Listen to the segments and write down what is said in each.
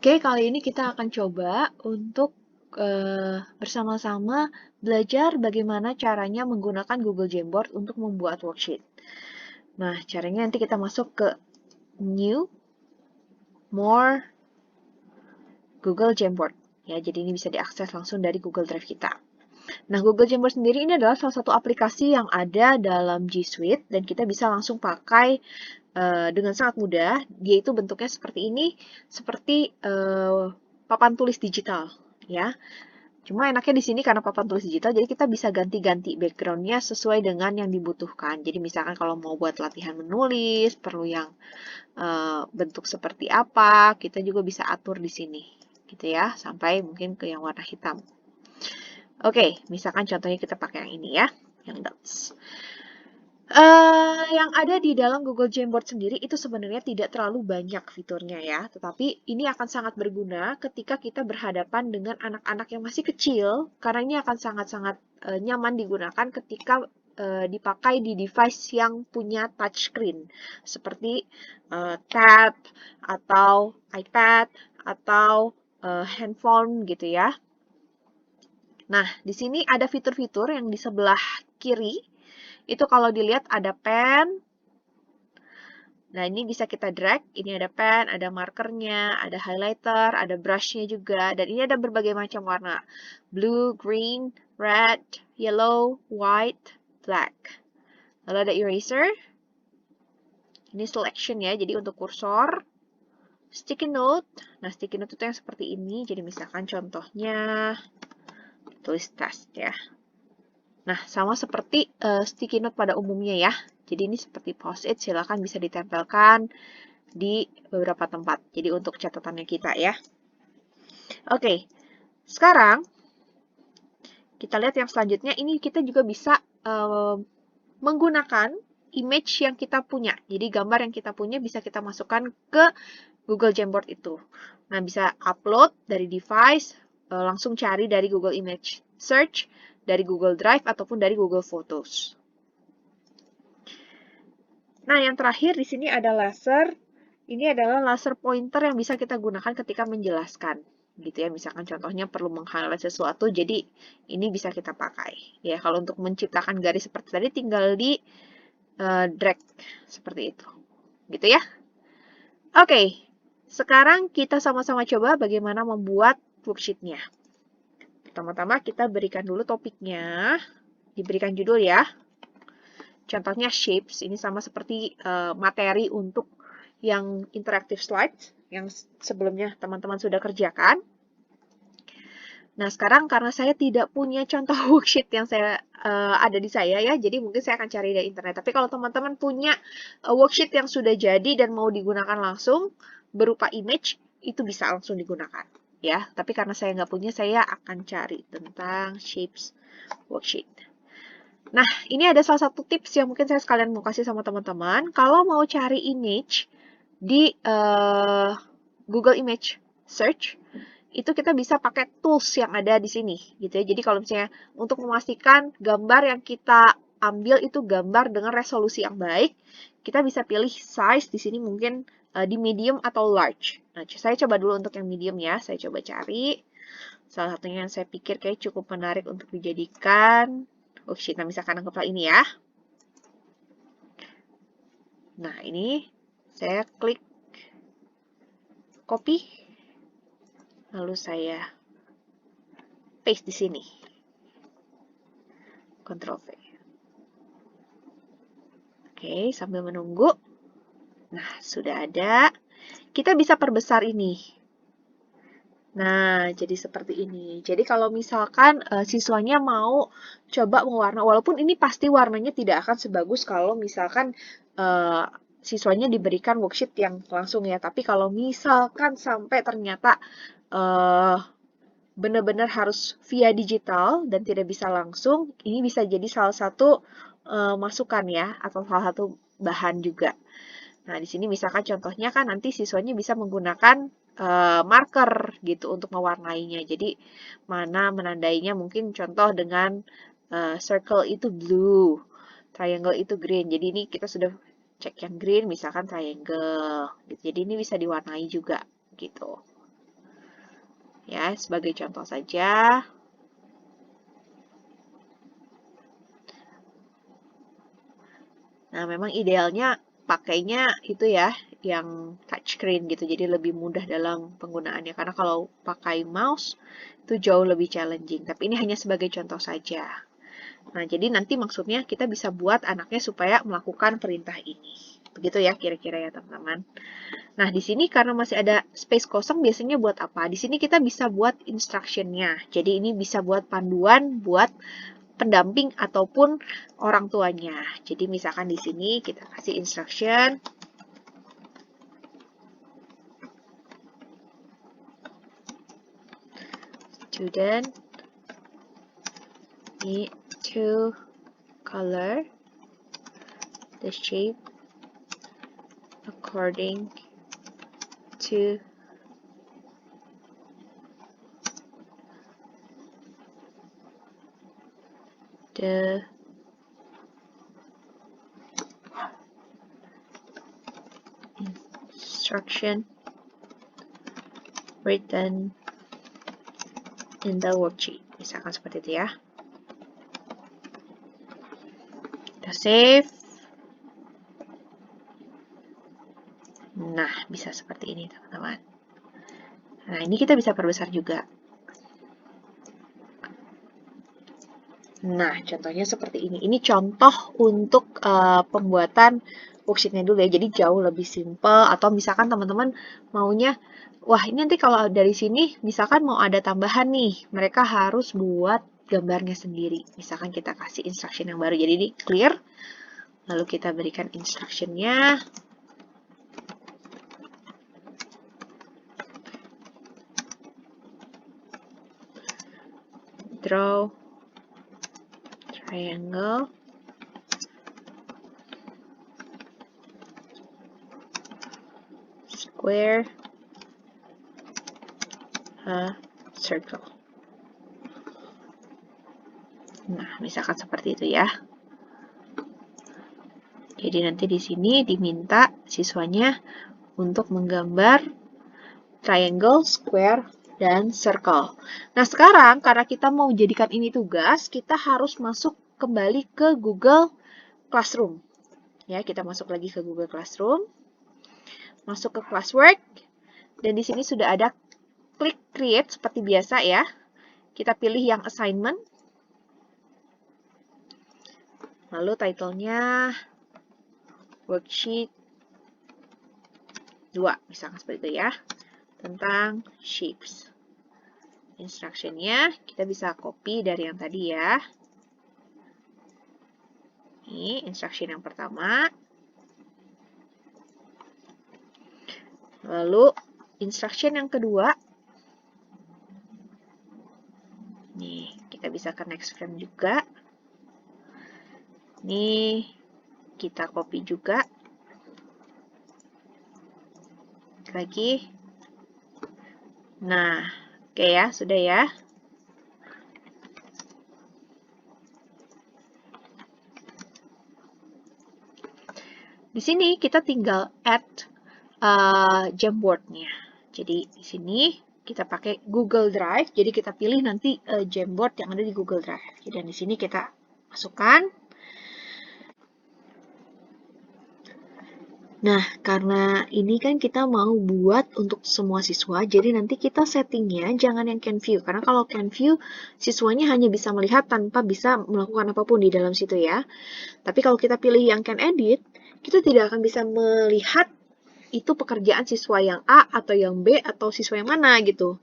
Oke, kali ini kita akan coba untuk bersama-sama belajar bagaimana caranya menggunakan Google Jamboard untuk membuat worksheet. Nah, caranya nanti kita masuk ke New, More, Google Jamboard. Ya, jadi ini bisa diakses langsung dari Google Drive kita. Nah, Google Jamboard sendiri ini adalah salah satu aplikasi yang ada dalam G Suite dan kita bisa langsung pakai dengan sangat mudah. Dia itu bentuknya seperti ini, seperti papan tulis digital, ya. Cuma enaknya di sini karena papan tulis digital, jadi kita bisa ganti-ganti background-nya sesuai dengan yang dibutuhkan. Jadi misalkan kalau mau buat latihan menulis, perlu yang bentuk seperti apa, kita juga bisa atur di sini, gitu ya, sampai mungkin ke yang warna hitam. Oke, misalkan contohnya kita pakai yang ini ya, yang dots. Yang ada di dalam Google Jamboard sendiri itu sebenarnya tidak terlalu banyak fiturnya ya, tetapi ini akan sangat berguna ketika kita berhadapan dengan anak-anak yang masih kecil, karena ini akan sangat-sangat nyaman digunakan ketika dipakai di device yang punya touchscreen, seperti tab atau iPad atau handphone gitu ya. Nah, di sini ada fitur-fitur yang di sebelah kiri. Itu kalau dilihat ada pen. Nah, ini bisa kita drag. Ini ada pen, ada markernya, ada highlighter, ada brushnya juga. Dan ini ada berbagai macam warna. Blue, green, red, yellow, white, black. Lalu ada eraser. Ini selection ya, jadi untuk kursor. Sticky note. Nah, sticky note itu yang seperti ini. Jadi misalkan contohnya tulis test ya. Nah, sama seperti sticky note pada umumnya ya. Jadi ini seperti post-it, silakan bisa ditempelkan di beberapa tempat. Jadi untuk catatannya kita ya. Oke, sekarang kita lihat yang selanjutnya. Ini kita juga bisa menggunakan image yang kita punya. Jadi gambar yang kita punya bisa kita masukkan ke Google Jamboard itu. Nah, bisa upload dari device, langsung cari dari Google Image Search, dari Google Drive, ataupun dari Google Photos. Nah, yang terakhir di sini ada laser. Ini adalah laser pointer yang bisa kita gunakan ketika menjelaskan. Gitu ya, misalkan contohnya perlu meng-highlight sesuatu, jadi ini bisa kita pakai. Ya, kalau untuk menciptakan garis seperti tadi tinggal di drag seperti itu. Gitu ya. Oke, sekarang kita sama-sama coba bagaimana membuat worksheet-nya. Pertama-tama kita berikan dulu topiknya, diberikan judul ya. Contohnya shapes, ini sama seperti materi untuk yang interactive slides yang sebelumnya teman-teman sudah kerjakan. Nah, sekarang karena saya tidak punya contoh worksheet yang saya ada di saya ya, jadi mungkin saya akan cari dari internet. Tapi kalau teman-teman punya worksheet yang sudah jadi dan mau digunakan langsung berupa image, itu bisa langsung digunakan ya. Tapi karena saya nggak punya, saya akan cari tentang shapes worksheet. Nah, ini ada salah satu tips yang mungkin saya sekalian mau kasih sama teman-teman. Kalau mau cari image di Google Image Search, itu kita bisa pakai tools yang ada di sini, gitu ya. Jadi kalau misalnya untuk memastikan gambar yang kita ambil itu gambar dengan resolusi yang baik, kita bisa pilih size di sini mungkin di medium atau large. Nah, saya coba dulu untuk yang medium ya. Saya coba cari. Salah satunya yang saya pikir kayak cukup menarik untuk dijadikan worksheet. Nah, misalkan anggaplah ini ya. Nah, ini saya klik copy. Lalu saya paste di sini. Ctrl V. Oke, sambil menunggu. Nah, sudah ada. Kita bisa perbesar ini. Nah, jadi seperti ini. Jadi kalau misalkan siswanya mau coba mewarna, walaupun ini pasti warnanya tidak akan sebagus kalau misalkan siswanya diberikan worksheet yang langsung ya. Tapi kalau misalkan sampai ternyata benar-benar harus via digital dan tidak bisa langsung, ini bisa jadi salah satu masukan ya, atau salah satu bahan juga. Nah, di sini misalkan contohnya kan nanti siswanya bisa menggunakan marker gitu untuk mewarnainya. Jadi, mana menandainya mungkin contoh dengan circle itu blue, triangle itu green. Jadi ini kita sudah cek yang green, misalkan triangle. Gitu. Jadi ini bisa diwarnai juga gitu. Ya, sebagai contoh saja. Nah, memang idealnya pakainya itu ya, yang touchscreen gitu, jadi lebih mudah dalam penggunaannya. Karena kalau pakai mouse, itu jauh lebih challenging. Tapi ini hanya sebagai contoh saja. Nah, jadi nanti maksudnya kita bisa buat anaknya supaya melakukan perintah ini. Begitu ya kira-kira ya teman-teman. Nah, di sini karena masih ada space kosong biasanya buat apa? Di sini kita bisa buat instruction-nya. Jadi ini bisa buat panduan buat pendamping ataupun orang tuanya. Jadi misalkan di sini kita kasih instruction. Student need to color the shape according to the instruction written in the worksheet. Misalkan seperti itu ya. Kita save. Nah, bisa seperti ini teman-teman. Nah, ini kita bisa perbesar juga. Nah, contohnya seperti ini. Ini contoh untuk pembuatan worksheet-nya dulu ya. Jadi jauh lebih simple. Atau misalkan teman-teman maunya, wah ini nanti kalau dari sini, misalkan mau ada tambahan nih. Mereka harus buat gambarnya sendiri. Misalkan kita kasih instruction yang baru. Jadi ini clear. Lalu kita berikan instruction-nya. Draw triangle. Square. A circle. Nah, misalkan seperti itu ya. Jadi nanti di sini diminta siswanya untuk menggambar triangle, square, dan circle. Nah, sekarang karena kita mau jadikan ini tugas, kita harus masuk kembali ke Google Classroom. Ya, kita masuk lagi ke Google Classroom. Masuk ke Classwork. Dan di sini sudah ada klik create seperti biasa ya. Kita pilih yang assignment. Lalu title-nya worksheet 2, misalkan seperti itu ya. Tentang shapes. Instruction-nya kita bisa copy dari yang tadi ya. Ini instruction yang pertama. Lalu instruction yang kedua. Nih, kita bisa ke next frame juga. Nih, kita copy juga. Lagi. Nah, oke ya, sudah ya. Di sini kita tinggal add Jamboard-nya. Jadi di sini kita pakai Google Drive. Jadi kita pilih nanti Jamboard yang ada di Google Drive. Dan di sini kita masukkan. Nah, karena ini kan kita mau buat untuk semua siswa, jadi nanti kita settingnya jangan yang can view. Karena kalau can view, siswanya hanya bisa melihat tanpa bisa melakukan apapun di dalam situ ya. Tapi kalau kita pilih yang can edit, kita tidak akan bisa melihat itu pekerjaan siswa yang A atau yang B atau siswa yang mana gitu.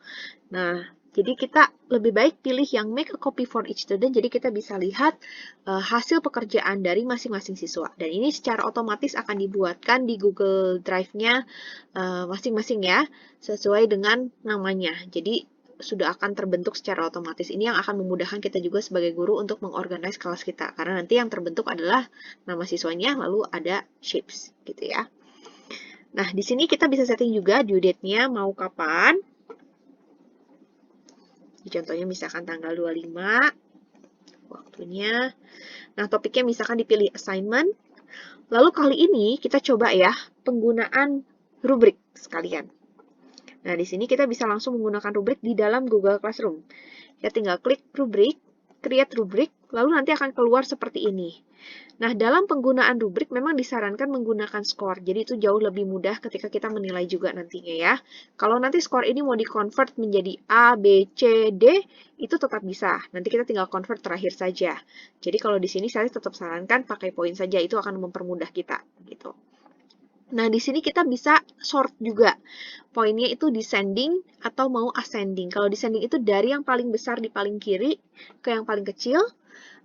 Nah, jadi kita lebih baik pilih yang make a copy for each student, jadi kita bisa lihat hasil pekerjaan dari masing-masing siswa. Dan ini secara otomatis akan dibuatkan di Google Drive-nya masing-masing ya, sesuai dengan namanya. Jadi sudah akan terbentuk secara otomatis. Ini yang akan memudahkan kita juga sebagai guru untuk mengorganize kelas kita. Karena nanti yang terbentuk adalah nama siswanya, lalu ada shapes gitu ya. Nah, di sini kita bisa setting juga due date-nya mau kapan. Contohnya misalkan tanggal 25 waktunya. Nah, topiknya misalkan dipilih assignment. Lalu kali ini kita coba ya penggunaan rubrik sekalian. Nah, di sini kita bisa langsung menggunakan rubrik di dalam Google Classroom. Kita tinggal klik rubrik, create rubrik, lalu nanti akan keluar seperti ini. Nah, dalam penggunaan rubrik memang disarankan menggunakan skor. Jadi itu jauh lebih mudah ketika kita menilai juga nantinya ya. Kalau nanti skor ini mau di-convert menjadi A, B, C, D, itu tetap bisa. Nanti kita tinggal convert terakhir saja. Jadi kalau di sini saya tetap sarankan pakai poin saja, itu akan mempermudah kita gitu. Nah, di sini kita bisa sort juga. Poinnya itu descending atau mau ascending. Kalau descending itu dari yang paling besar di paling kiri ke yang paling kecil,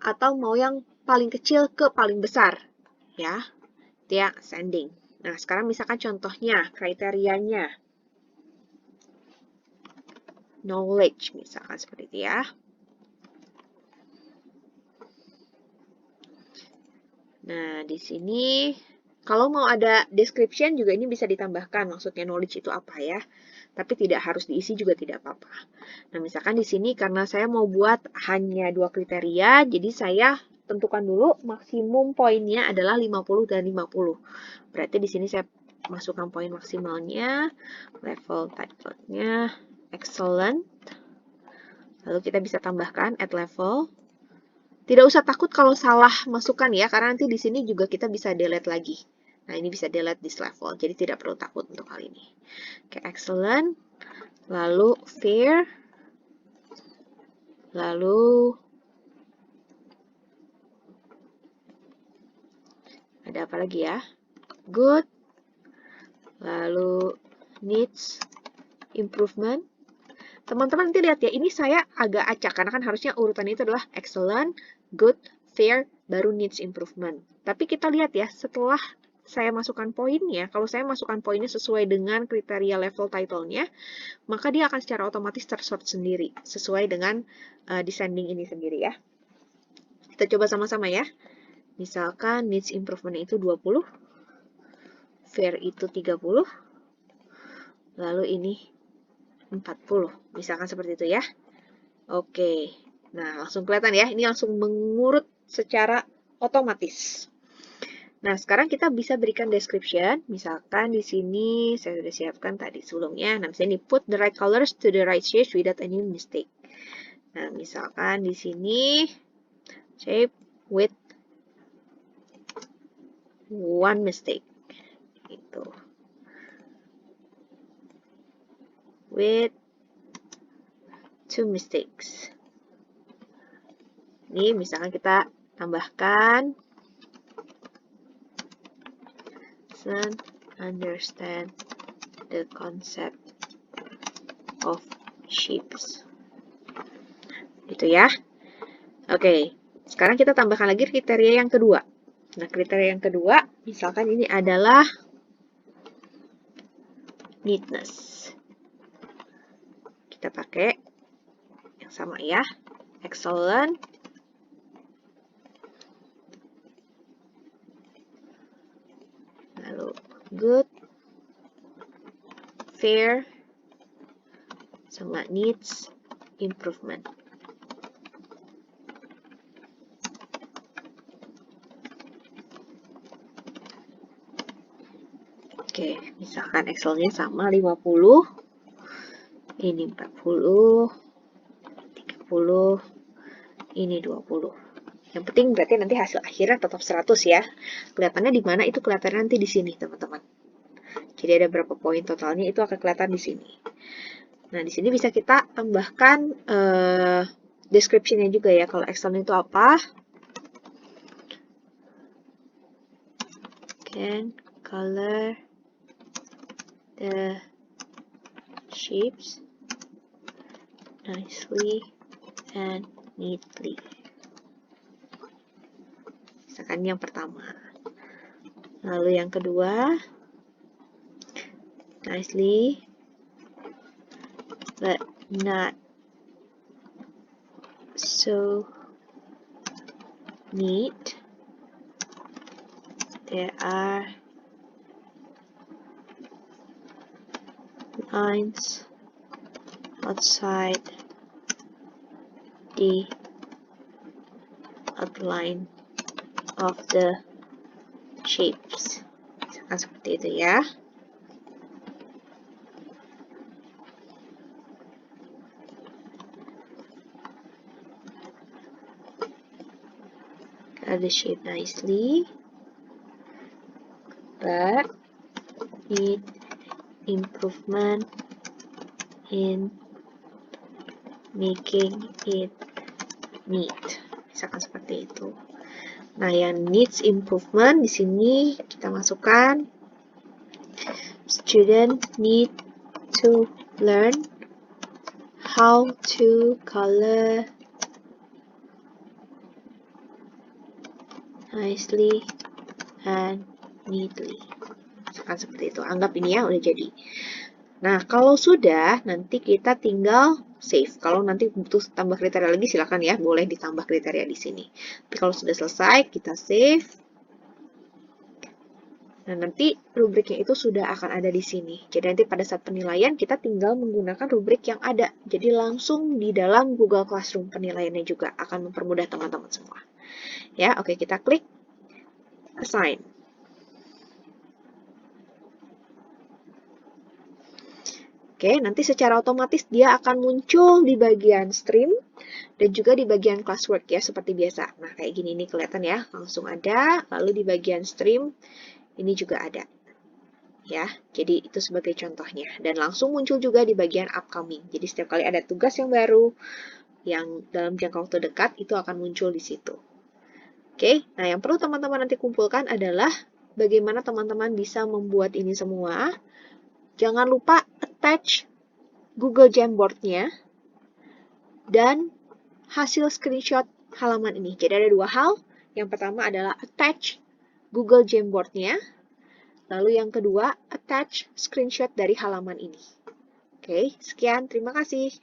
atau mau yang paling kecil ke paling besar. Ya, itu yang ascending. Nah, sekarang misalkan contohnya, kriterianya. Knowledge, misalkan seperti itu ya. Nah, di sini kalau mau ada description juga ini bisa ditambahkan, maksudnya knowledge itu apa ya. Tapi tidak harus diisi juga tidak apa-apa. Nah, misalkan di sini karena saya mau buat hanya 2 kriteria, jadi saya tentukan dulu maksimum poinnya adalah 50 dan 50. Berarti di sini saya masukkan poin maksimalnya, level title-nya excellent. Lalu kita bisa tambahkan add level. Tidak usah takut kalau salah masukkan ya, karena nanti di sini juga kita bisa delete lagi. Nah, ini bisa delete this level, jadi tidak perlu takut untuk hal ini. Oke, excellent. Lalu fair. Lalu ada apa lagi ya? Good. Lalu needs improvement. Teman-teman nanti lihat ya, ini saya agak acak karena kan harusnya urutan itu adalah excellent, good, fair, baru needs improvement. Tapi kita lihat ya, setelah saya masukkan poinnya, kalau saya masukkan poinnya sesuai dengan kriteria level title-nya, maka dia akan secara otomatis tersort sendiri, sesuai dengan descending ini sendiri ya. Kita coba sama-sama ya. Misalkan needs improvement itu 20, fair itu 30, lalu ini 40. Misalkan seperti itu ya. Oke. Nah, langsung kelihatan ya. Ini langsung mengurut secara otomatis. Nah, sekarang kita bisa berikan description. Misalkan di sini saya sudah siapkan tadi sebelumnya. Nah, misalnya ini put the right colors to the right shape without any mistake. Nah, misalkan di sini shape with one mistake. Gitu. With 2 mistakes. Ini misalkan kita tambahkan understand the concept of shapes. Gitu ya. Oke, sekarang kita tambahkan lagi kriteria yang kedua. Nah, kriteria yang kedua, misalkan ini adalah neatness. Kita pakai yang sama ya. Excellent. Lalu good, fair, sama needs improvement. Oke, misalkan Excel-nya sama 50, ini 40, 30, ini 20. Yang penting berarti nanti hasil akhirnya tetap 100 ya. Kelihatannya di mana itu kelihatannya nanti di sini, teman-teman. Jadi ada berapa poin totalnya itu akan kelihatan di sini. Nah, di sini bisa kita tambahkan description-nya juga ya. Kalau Excel itu apa? Can color the shapes nicely and neatly. Misalkan yang pertama. Lalu yang kedua, nicely but not so neat. There are lines outside the outline of the shapes. Misalkan seperti itu ya. cut the shape nicely, but need improvement in making it neat. Misalkan seperti itu. Nah, yang needs improvement di sini kita masukkan student need to learn how to color nicely and neatly. Misalkan seperti itu. Anggap ini ya udah jadi. Nah, kalau sudah, nanti kita tinggal save. Kalau nanti butuh tambah kriteria lagi, silakan ya, boleh ditambah kriteria di sini. Tapi kalau sudah selesai, kita save. Nah, nanti rubriknya itu sudah akan ada di sini. Jadi nanti pada saat penilaian, kita tinggal menggunakan rubrik yang ada. Jadi langsung di dalam Google Classroom penilaiannya juga akan mempermudah teman-teman semua. Ya, oke, kita klik Assign. Oke, nanti secara otomatis dia akan muncul di bagian stream dan juga di bagian classwork ya, seperti biasa. Nah, kayak gini nih kelihatan ya, langsung ada, lalu di bagian stream ini juga ada. Ya, jadi itu sebagai contohnya. Dan langsung muncul juga di bagian upcoming. Jadi setiap kali ada tugas yang baru, yang dalam jangka waktu dekat, itu akan muncul di situ. Oke, nah yang perlu teman-teman nanti kumpulkan adalah bagaimana teman-teman bisa membuat ini semua. Jangan lupa attach Google Jamboard-nya dan hasil screenshot halaman ini. Jadi ada dua hal. Yang pertama adalah attach Google Jamboard-nya. Lalu yang kedua, attach screenshot dari halaman ini. Oke, sekian. Terima kasih.